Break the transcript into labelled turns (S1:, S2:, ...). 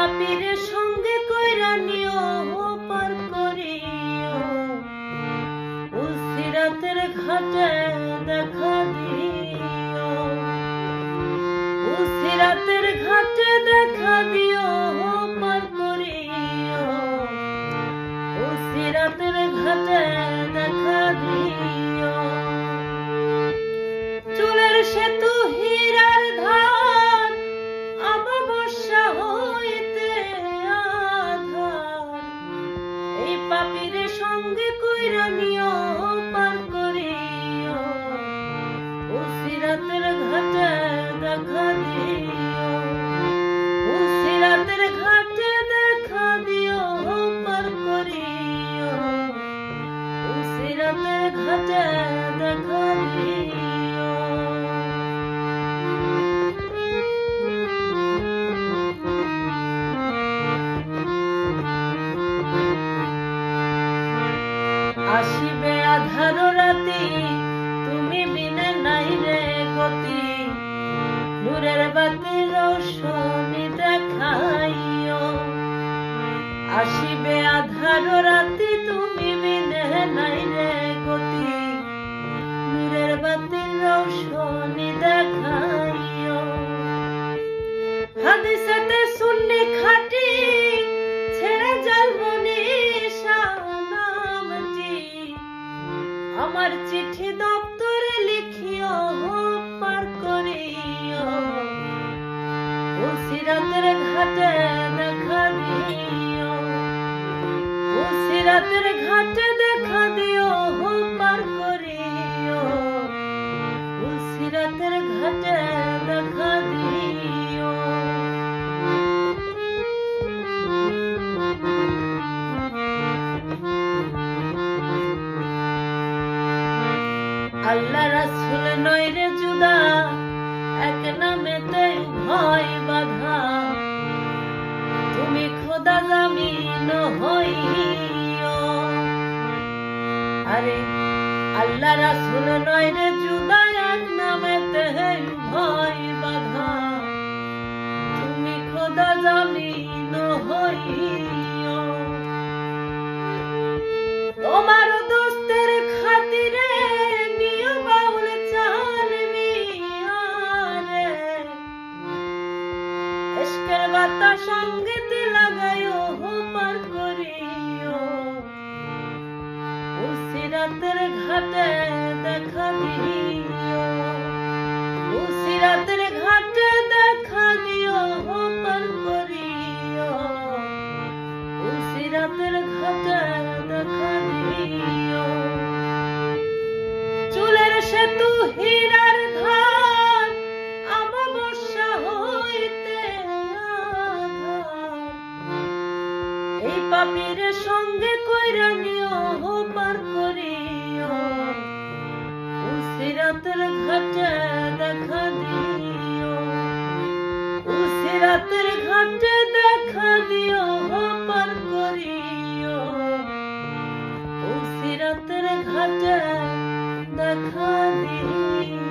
S1: পাপীর সঙ্গে কইরা নিও পার করিও, উসিরাতের ঘাটে দেখা দিও, উসিরাতের ঘাটে দেখা দিও পার করিও, উসিরাতের ঘাটে দেখা দিও। চুলের সেতু হীরার ধার, অমাবস্যা হইতে আধার, এই পাপীর সঙ্গে কইরা নিও পার করিও, উসিরাতের ঘাটে দেখা দিও, উসিরাতের ঘাটে দেখা দিও পার করিও, উসিরাতের ঘাটে দেখা দিও। আসিবে আধার রাতি, তুমি বিনে নাই রে গতি, নূরের বাতি রৌশনি দেখাইও। আসিবে আধার রাতি, তুমি বিনে নাই রে গতি, নূরের বাতি রৌশনি দেখাইও। হাদিসেতে সুন্নি খাঁটি, ছেড়ে যাইবো নিশা নামটি, আমার চিঠি দপ্তরে লিখিও পার করিও, উসিরাতের ঘাটে দেখা দিও, উসিরাতের ঘাটে দেখা দিও পার করিও, উসিরাতের ঘাটে দেখা দিও। আল্লাহ রাসূল নয় রে জুদা, এক নামেতে উভয় বাধা, তুমি খোদা জামিন হইও। আরে আল্লাহ রাসূল নয় রে জুদা, এক নামেতে উভয় বাধা, তুমি খোদা জামিন হইও। তোমার দোস্তের খাতিরে নিও বাউল চাল মিয়ারে, ইশকের বাতা সঙ্গীতে লাগাইও পার করিও, উসিরাতের ঘাটে দেখা দিও, উসিরাতের ঘাটে দেখা দিও পার করিও, উসিরাতের ঘাটে দেখা দিও। চুলের সেতু হীরার ধার, অমাবস্যা হইতে আধার, এই পাপীর সঙ্গে কইরা নিও পার করিও, উসিরাতের ঘাটে দেখা দিও, উসিরাতের ঘাটে দেখা দিও পার করিও, উসিরাতের ঘাটে দেখা দিও।